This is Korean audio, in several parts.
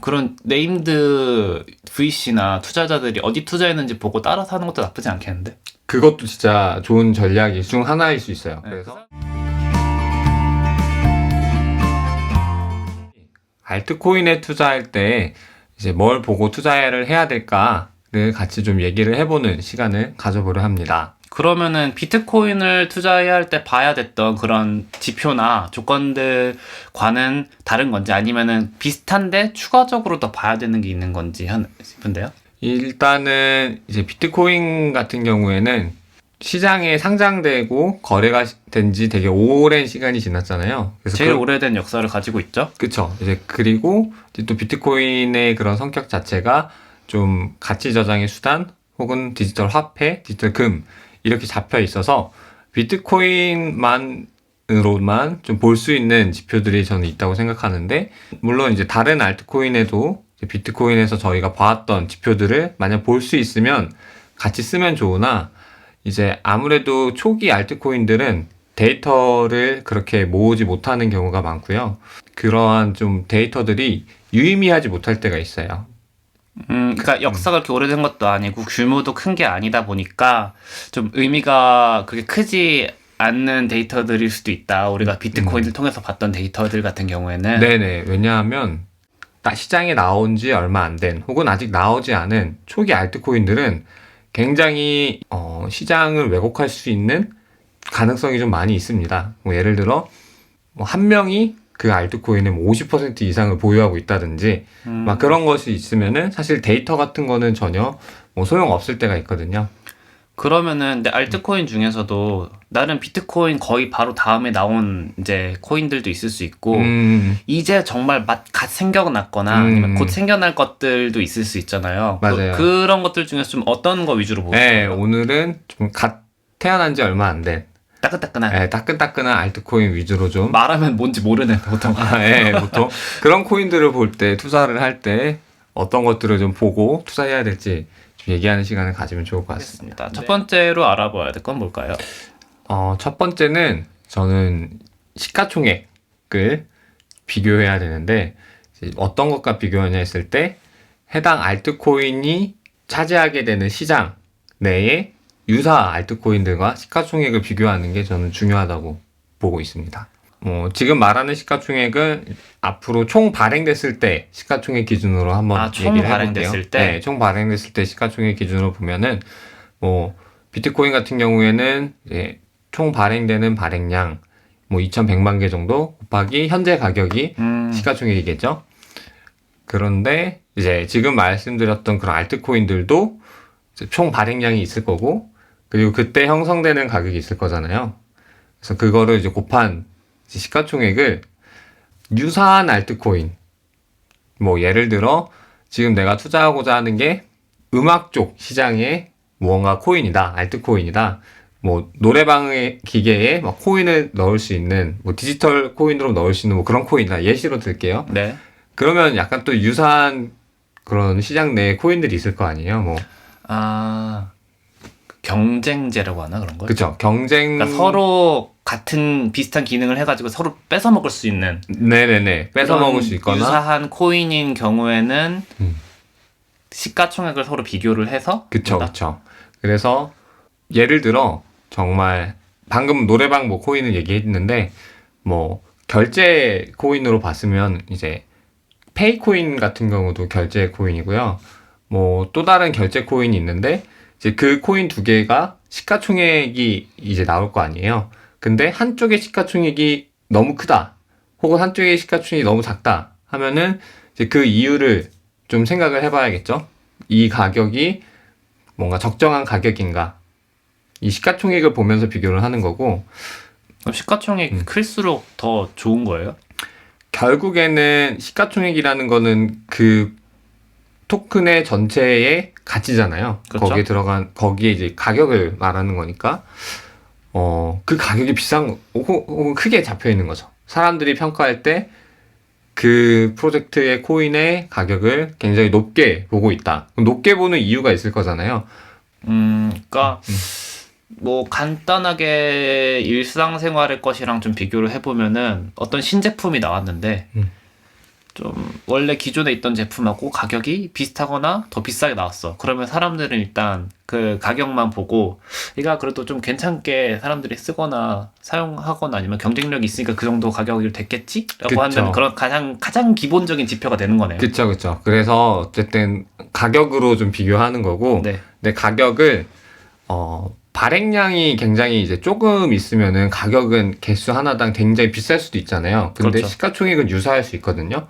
그런 네임드 VC나 투자자들이 어디 투자했는지 보고 따라서 하는 것도 나쁘지 않겠는데? 그것도 진짜 좋은 전략 중 하나일 수 있어요. 네, 그래서 알트코인에 투자할 때 이제 뭘 보고 투자를 해야 될까를 같이 좀 얘기를 해보는 시간을 가져보려 합니다. 그러면은 비트코인을 투자해야 할 때 봐야 됐던 그런 지표나 조건들과는 다른 건지 아니면은 비슷한데 추가적으로 더 봐야 되는 게 있는 건지 싶은데요? 일단은 이제 비트코인 같은 경우에는 시장에 상장되고 거래가 된 지 되게 오랜 시간이 지났잖아요. 그래서 제일 오래된 역사를 가지고 있죠? 그쵸. 이제 그리고 이제 또 비트코인의 그런 성격 자체가 좀 가치 저장의 수단 혹은 디지털 화폐, 디지털 금 이렇게 잡혀 있어서 비트코인만으로만 좀 볼 수 있는 지표들이 저는 있다고 생각하는데, 물론 이제 다른 알트코인에도 비트코인에서 저희가 봐왔던 지표들을 만약 볼 수 있으면 같이 쓰면 좋으나, 이제 아무래도 초기 알트코인들은 데이터를 그렇게 모으지 못하는 경우가 많고요. 그러한 좀 데이터들이 유의미하지 못할 때가 있어요. 그러니까 역사가 그렇게 오래된 것도 아니고 규모도 큰 게 아니다 보니까 좀 의미가 그렇게 크지 않는 데이터들일 수도 있다. 우리가 비트코인을 통해서 봤던 데이터들 같은 경우에는. 네네. 왜냐하면 시장에 나온 지 얼마 안 된 혹은 아직 나오지 않은 초기 알트코인들은 굉장히 시장을 왜곡할 수 있는 가능성이 좀 많이 있습니다. 뭐 예를 들어 한 명이 그 알트코인의 50% 이상을 보유하고 있다든지 막 그런 것이 있으면은 사실 데이터 같은 거는 전혀 뭐 소용 없을 때가 있거든요. 그러면은 근데 알트코인 중에서도 나름 비트코인 거의 바로 다음에 나온 이제 코인들도 있을 수 있고 이제 정말 갓 생겨났거나 아니면 곧 생겨날 것들도 있을 수 있잖아요. 맞아요. 그런 것들 중에서 좀 어떤 거 위주로 보세요? 네, 오늘은 좀 갓 태어난 지 얼마 안 된 따끈따끈한. 따끈따끈한 알트코인 위주로 좀 말하면 뭔지 모르는 보통. 보통 그런 코인들을 볼 때, 투자를 할 때 어떤 것들을 좀 보고 투자해야 될지 좀 얘기하는 시간을 가지면 좋을 것 같습니다. 첫 번째로 알아봐야 될 건 뭘까요? 첫 번째는 저는 시가총액을 비교해야 되는데, 이제 어떤 것과 비교하냐 했을 때 해당 알트코인이 차지하게 되는 시장 내에 유사 알트코인들과 시가총액을 비교하는 게 저는 중요하다고 보고 있습니다. 지금 말하는 시가총액은 앞으로 총 발행됐을 때 시가총액 기준으로 한번 총 얘기를 발행됐을 해볼게요. 때? 네, 총 발행됐을 때 시가총액 기준으로 보면은 비트코인 같은 경우에는 이제 총 발행되는 발행량 2,100만 개 정도 곱하기 현재 가격이 시가총액이겠죠. 그런데 이제 지금 말씀드렸던 그런 알트코인들도 총 발행량이 있을 거고, 그리고 그때 형성되는 가격이 있을 거잖아요. 그래서 그거를 이제 곱한 시가총액을 유사한 알트코인, 예를 들어 지금 내가 투자하고자 하는 게 음악 쪽 시장에 무언가 코인이다, 알트코인이다. 노래방의 기계에 코인을 넣을 수 있는, 디지털 코인으로 넣을 수 있는 그런 코인이다. 예시로 들게요. 네. 그러면 약간 또 유사한 그런 시장 내에 코인들이 있을 거 아니에요. 경쟁제라고 하나 그런 걸? 그쵸. 경쟁. 그러니까 서로 같은 비슷한 기능을 해가지고 서로 뺏어 먹을 수 있는. 네네네. 뺏어 먹을 수 있거나. 유사한 코인인 경우에는 시가총액을 서로 비교를 해서. 그쵸. 그래서 예를 들어 정말 방금 노래방 코인을 얘기했는데 결제 코인으로 봤으면 이제 페이코인 같은 경우도 결제 코인이고요. 또 다른 결제 코인이 있는데 이제 그 코인 두 개가 시가총액이 이제 나올 거 아니에요. 근데 한쪽의 시가총액이 너무 크다, 혹은 한쪽의 시가총액이 너무 작다 하면은 이제 그 이유를 좀 생각을 해봐야겠죠. 이 가격이 뭔가 적정한 가격인가, 이 시가총액을 보면서 비교를 하는 거고. 시가총액이 클수록 더 좋은 거예요? 결국에는 시가총액이라는 거는 그 토큰의 전체의 가치잖아요. 그렇죠? 거기에 이제 가격을 말하는 거니까, 그 가격이 비싼, 혹은 크게 잡혀 있는 거죠. 사람들이 평가할 때 그 프로젝트의 코인의 가격을 굉장히 높게 보고 있다. 높게 보는 이유가 있을 거잖아요. 그러니까 간단하게 일상생활의 것이랑 좀 비교를 해보면은 어떤 신제품이 나왔는데 좀 원래 기존에 있던 제품하고 가격이 비슷하거나 더 비싸게 나왔어. 그러면 사람들은 일단 그 가격만 보고 얘가 그래도 좀 괜찮게 사람들이 쓰거나 사용하거나 아니면 경쟁력이 있으니까 그 정도 가격이 됐겠지? 라고 하는 그런 가장 기본적인 지표가 되는 거네요. 그쵸. 그래서 어쨌든 가격으로 좀 비교하는 거고, 네. 근데 가격을 발행량이 굉장히 이제 조금 있으면은 가격은 개수 하나당 굉장히 비쌀 수도 있잖아요. 근데 그렇죠. 시가총액은 유사할 수 있거든요.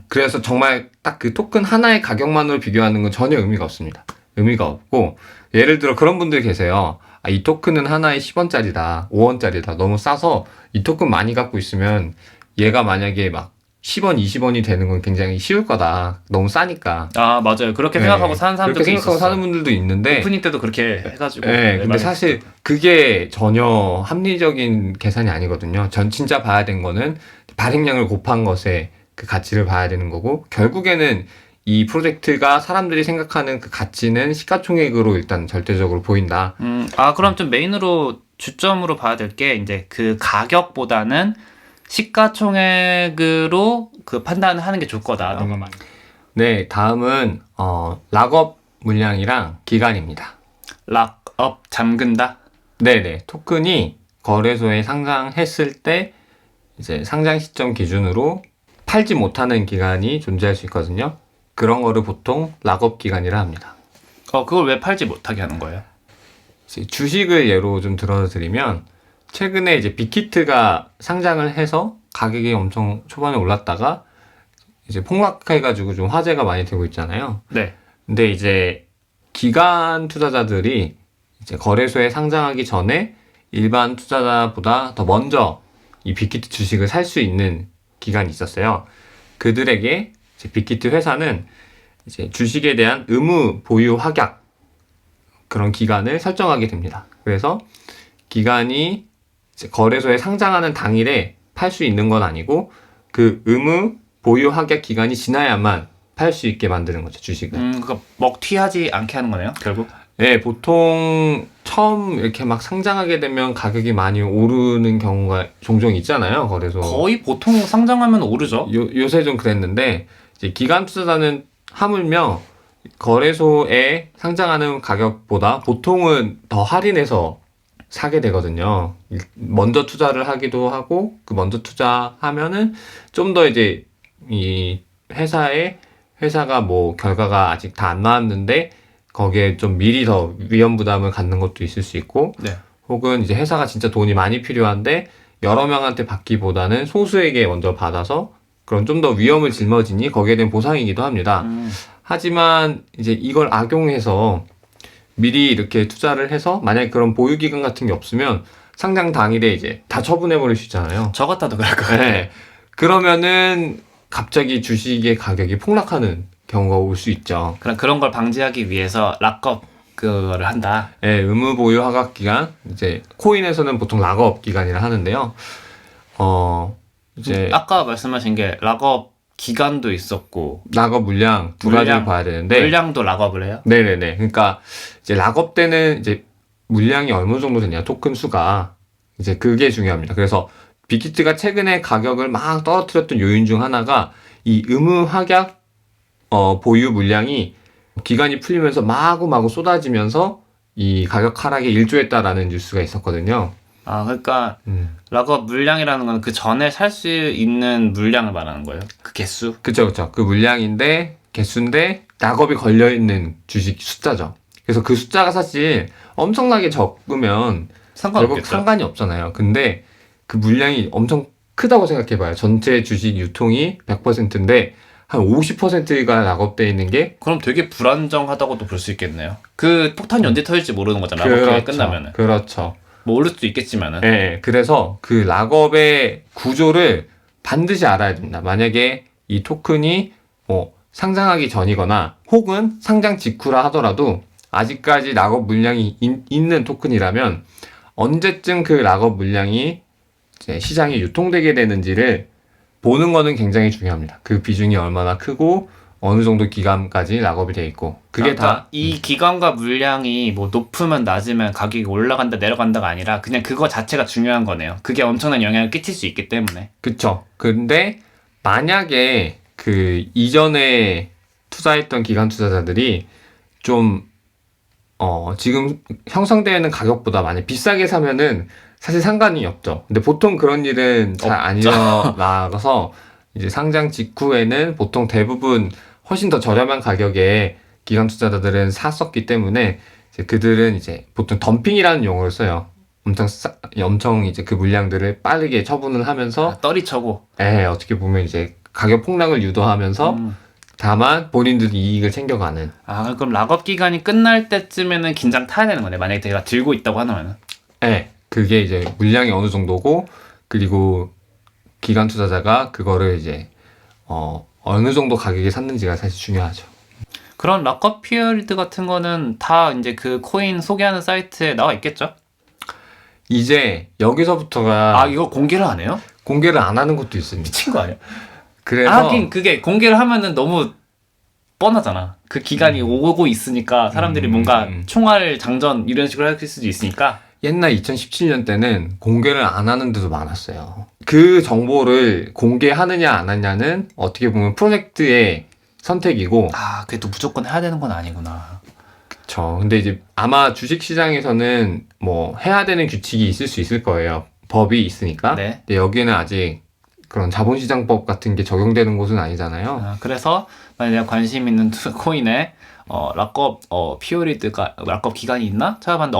그래서 정말 딱 그 토큰 하나의 가격만으로 비교하는 건 전혀 의미가 없습니다. 의미가 없고, 예를 들어 그런 분들 계세요. 아, 이 토큰은 하나에 10원짜리다, 5원짜리다. 너무 싸서 이 토큰 많이 갖고 있으면 얘가 만약에 막 10원, 20원이 되는 건 굉장히 쉬울 거다. 너무 싸니까. 아, 맞아요. 그렇게 네. 생각하고 사는 사람들도 그렇게 생각하고 있었어. 사는 분들도 있는데, 오프닝 때도 그렇게 해가지고. 네, 근데 사실 그게 전혀 합리적인 계산이 아니거든요. 전 진짜 봐야 되는 거는 발행량을 곱한 것에 그 가치를 봐야 되는 거고, 결국에는 이 프로젝트가 사람들이 생각하는 그 가치는 시가총액으로 일단 절대적으로 보인다. 그럼 좀 메인으로 주점으로 봐야 될 게 이제 그 가격보다는 시가총액으로 그 판단을 하는 게 좋을 거다. 네, 다음은 락업 물량이랑 기간입니다. 락업 잠근다. 네네, 토큰이 거래소에 상장했을 때 이제 상장 시점 기준으로 팔지 못하는 기간이 존재할 수 있거든요. 그런 거를 보통 락업 기간이라 합니다. 그걸 왜 팔지 못하게 하는 거예요? 이제 주식을 예로 좀 들어드리면 최근에 이제 빅히트가 상장을 해서 가격이 엄청 초반에 올랐다가 이제 폭락해가지고 좀 화제가 많이 되고 있잖아요. 네. 근데 이제 기관 투자자들이 이제 거래소에 상장하기 전에 일반 투자자보다 더 먼저 이 빅히트 주식을 살 수 있는 기간이 있었어요. 그들에게 이제 빅히트 회사는 이제 주식에 대한 의무 보유 확약 그런 기간을 설정하게 됩니다. 그래서 기간이 이제 거래소에 상장하는 당일에 팔 수 있는 건 아니고 그 의무 보유 확약 기간이 지나야만 팔 수 있게 만드는 거죠, 주식을. 그러니까 먹튀하지 않게 하는 거네요, 결국. 네, 보통 처음 이렇게 막 상장하게 되면 가격이 많이 오르는 경우가 종종 있잖아요, 거래소. 거의 보통 상장하면 오르죠. 요새 좀 그랬는데 이제 기관 투자자는 하물며 거래소에 상장하는 가격보다 보통은 더 할인해서 사게 되거든요. 먼저 투자를 하기도 하고 그 먼저 투자하면은 좀 더 이제 이 회사가 뭐 결과가 아직 다 안 나왔는데 거기에 좀 미리 더 위험 부담을 갖는 것도 있을 수 있고, 네. 혹은 이제 회사가 진짜 돈이 많이 필요한데 여러 명한테 받기보다는 소수에게 먼저 받아서 그럼 좀 더 위험을 짊어지니 거기에 대한 보상이기도 합니다. 하지만 이제 이걸 악용해서 미리 이렇게 투자를 해서 만약에 그런 보유기간 같은 게 없으면 상장 당일에 이제 다 처분해버릴 수 있잖아요. 저 같아도 그럴 것 같아요. 네. 그러면은 갑자기 주식의 가격이 폭락하는 경우가 올 수 있죠. 그런 걸 방지하기 위해서 락업 그거를 한다. 네, 의무 보유 허가 기간, 이제 코인에서는 보통 락업 기간이라 하는데요. 이제 아까 말씀하신 게 락업 기간도 있었고 락업 물량 두 가지를 봐야 되는데 물량도 락업을 해요? 네네네. 그러니까 이제 락업 때는 이제 물량이 어느 정도 되냐, 토큰 수가 이제 그게 중요합니다. 그래서 빅히트가 최근에 가격을 막 떨어뜨렸던 요인 중 하나가 이 의무 확약 보유 물량이 기간이 풀리면서 마구마구 쏟아지면서 이 가격 하락에 일조했다라는 뉴스가 있었거든요. 그러니까 락업 물량이라는 건 그 전에 살 수 있는 물량을 말하는 거예요? 그 개수? 그쵸. 그 물량인데 개수인데 락업이 걸려있는 주식 숫자죠. 그래서 그 숫자가 사실 엄청나게 적으면 결국 상관이 없잖아요. 근데 그 물량이 엄청 크다고 생각해봐요. 전체 주식 유통이 100%인데 한 50%가 락업되어 있는 게 그럼 되게 불안정하다고도 볼 수 있겠네요. 그 폭탄이 언제 터질지 모르는 거잖아요. 락업이 끝나면은. 그렇죠. 뭐 오를 수도 있겠지만은. 네, 그래서 그 락업의 구조를 반드시 알아야 됩니다. 만약에 이 토큰이 뭐 상장하기 전이거나 혹은 상장 직후라 하더라도 아직까지 락업 물량이 있는 토큰이라면 언제쯤 그 락업 물량이 이제 시장에 유통되게 되는지를 보는 거는 굉장히 중요합니다. 그 비중이 얼마나 크고 어느 정도 기간까지 락업이 돼 있고 그게 다 이 기간과 물량이 뭐 높으면 낮으면 가격이 올라간다 내려간다가 아니라 그냥 그거 자체가 중요한 거네요. 그게 엄청난 영향을 끼칠 수 있기 때문에. 그쵸. 근데 만약에 그 이전에 투자했던 기관 투자자들이 좀 지금 형성되는 가격보다 만약 비싸게 사면은 사실 상관이 없죠. 근데 보통 그런 일은 잘 안 일어나서 이제 상장 직후에는 보통 대부분 훨씬 더 저렴한 가격에 기관 투자자들은 샀었기 때문에 이제 그들은 이제 보통 덤핑이라는 용어를 써요. 엄청 이제 그 물량들을 빠르게 처분을 하면서 떨이쳐고. 어떻게 보면 이제 가격 폭락을 유도하면서 다만 본인들이 이익을 챙겨가는. 그럼 락업 기간이 끝날 때쯤에는 긴장 타야 되는 거네. 만약에 내가 들고 있다고 하면은. 그게 이제 물량이 어느 정도고 그리고 기관 투자자가 그거를 이제 어느 정도 가격에 샀는지가 사실 중요하죠. 그런 락업 피어리드 같은 거는 다 이제 그 코인 소개하는 사이트에 나와 있겠죠? 이제 여기서부터가 이거 공개를 안 해요? 공개를 안 하는 것도 있습니다. 미친 거 아니야? 그래서 하긴 그게 공개를 하면은 너무 뻔하잖아. 그 기간이 오고 있으니까 사람들이 뭔가 총알 장전 이런 식으로 할 수도 있으니까. 옛날 2017년 때는 공개를 안 하는 데도 많았어요. 그 정보를 공개하느냐 안 하냐는 어떻게 보면 프로젝트의 선택이고. 그래도 무조건 해야 되는 건 아니구나. 그쵸. 근데 이제 아마 주식시장에서는 뭐 해야 되는 규칙이 있을 수 있을 거예요. 법이 있으니까. 네. 근데 여기는 아직 그런 자본시장법 같은 게 적용되는 곳은 아니잖아요. 그래서 만약 내가 관심 있는 코인에 락업 피어리드가 락업 기간이 있나? 찾아봤는데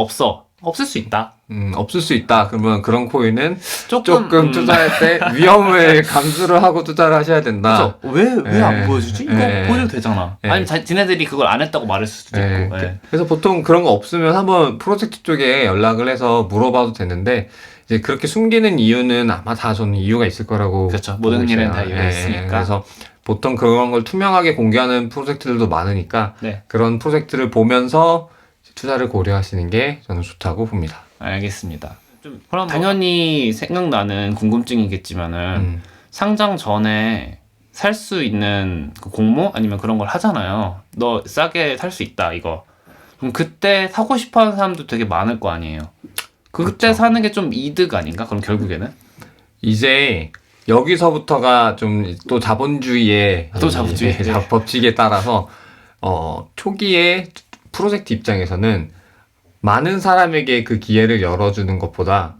없을 수 있다. 없을 수 있다. 그러면 그런 코인은 조금 투자할 때 위험을 감수를 하고 투자를 하셔야 된다. 그래서 왜 안 보여주지? 이거 보여도 되잖아. 아니면 지네들이 그걸 안 했다고 말할 수도 있고. 그래서 보통 그런 거 없으면 한번 프로젝트 쪽에 연락을 해서 물어봐도 되는데 이제 그렇게 숨기는 이유는 아마 다 저는 이유가 있을 거라고. 그렇죠. 모든 일은 다 이유가 있으니까. 그래서 보통 그런 걸 투명하게 공개하는 프로젝트들도 많으니까 그런 프로젝트를 보면서 투자를 고려하시는 게 저는 좋다고 봅니다. 알겠습니다. 그럼 당연히 생각나는 궁금증이겠지만은 상장 전에 살 수 있는 그 공모 아니면 그런 걸 하잖아요. 너 싸게 살 수 있다 이거. 그럼 그때 사고 싶어하는 사람도 되게 많을 거 아니에요. 그때 사는 게 좀 이득 아닌가? 그럼 결국에는 이제 여기서부터가 좀 또 자본주의의 법칙에 따라서 초기에 프로젝트 입장에서는 많은 사람에게 그 기회를 열어주는 것보다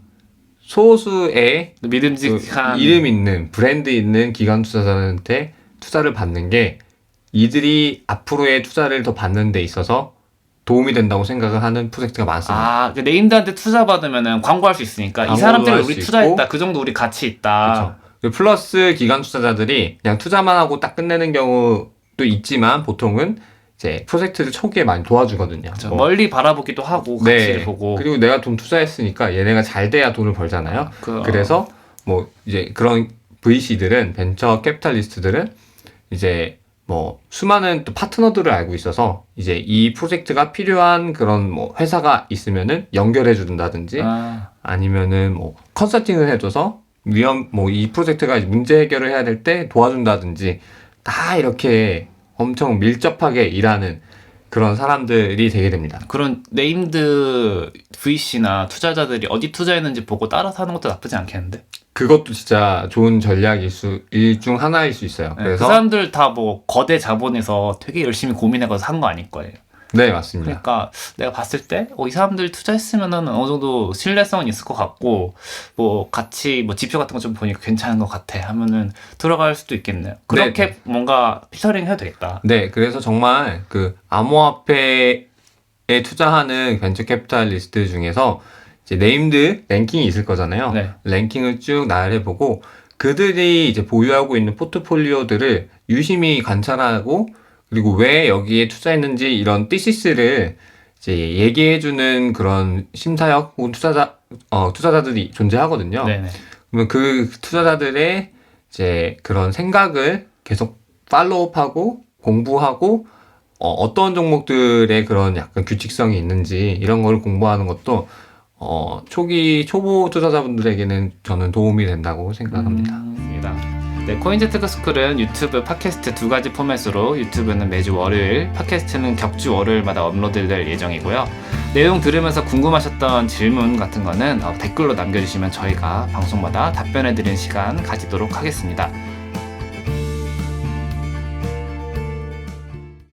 소수의 믿음직한 이름 있는 브랜드 있는 기관 투자자한테 투자를 받는 게 이들이 앞으로의 투자를 더 받는 데 있어서 도움이 된다고 생각을 하는 프로젝트가 많습니다. 그 네임드한테 투자 받으면은 광고할 수 있으니까 이 사람 때문에 우리 투자했다. 그 정도 우리 가치 있다. 그렇죠. 플러스 기관 투자자들이 그냥 투자만 하고 딱 끝내는 경우도 있지만 보통은 이제 프로젝트를 초기에 많이 도와주거든요. 멀리 바라보기도 하고 가치를 보고. 그리고 내가 돈 투자했으니까 얘네가 잘 돼야 돈을 벌잖아요. 그래서 뭐 이제 그런 VC들은 벤처 캐피탈리스트들은 이제 뭐 수많은 또 파트너들을 알고 있어서 이제 이 프로젝트가 필요한 그런 뭐 회사가 있으면은 연결해 준다든지 아니면은 뭐 컨설팅을 해줘서 이 프로젝트가 문제 해결을 해야 될 때 도와준다든지 다 이렇게 엄청 밀접하게 일하는 그런 사람들이 되게 됩니다. 그런 네임드 VC나 투자자들이 어디 투자했는지 보고 따라서 하는 것도 나쁘지 않겠는데? 그것도 진짜 좋은 전략일 중 하나일 수 있어요. 그래서 그 사람들 다 뭐 거대 자본에서 되게 열심히 고민해서 산 거 아닐 거예요. 네, 맞습니다. 그러니까 내가 봤을 때 이 사람들 투자했으면은 어느 정도 신뢰성은 있을 것 같고 뭐 같이 뭐 지표 같은 거 좀 보니까 괜찮은 것 같아 하면은 들어갈 수도 있겠네요. 그렇게 뭔가 필터링 해도 되겠다. 네, 그래서 정말 그 암호화폐에 투자하는 벤처 캐피탈리스트 중에서 이제 네임드 랭킹이 있을 거잖아요. 랭킹을 쭉 나열해보고 그들이 이제 보유하고 있는 포트폴리오들을 유심히 관찰하고 그리고 왜 여기에 투자했는지 이런 티시스를 이제 얘기해주는 그런 심사역 혹은 투자자들이 존재하거든요. 그러면 그 투자자들의 이제 그런 생각을 계속 팔로우업하고 공부하고 어떤 종목들의 그런 약간 규칙성이 있는지 이런 걸 공부하는 것도 초보 투자자분들에게는 저는 도움이 된다고 생각합니다. 네, 코인재테크스쿨은 유튜브, 팟캐스트 두 가지 포맷으로 유튜브는 매주 월요일, 팟캐스트는 격주 월요일마다 업로드될 예정이고요. 내용 들으면서 궁금하셨던 질문 같은 거는 댓글로 남겨주시면 저희가 방송마다 답변해드리는 시간 가지도록 하겠습니다.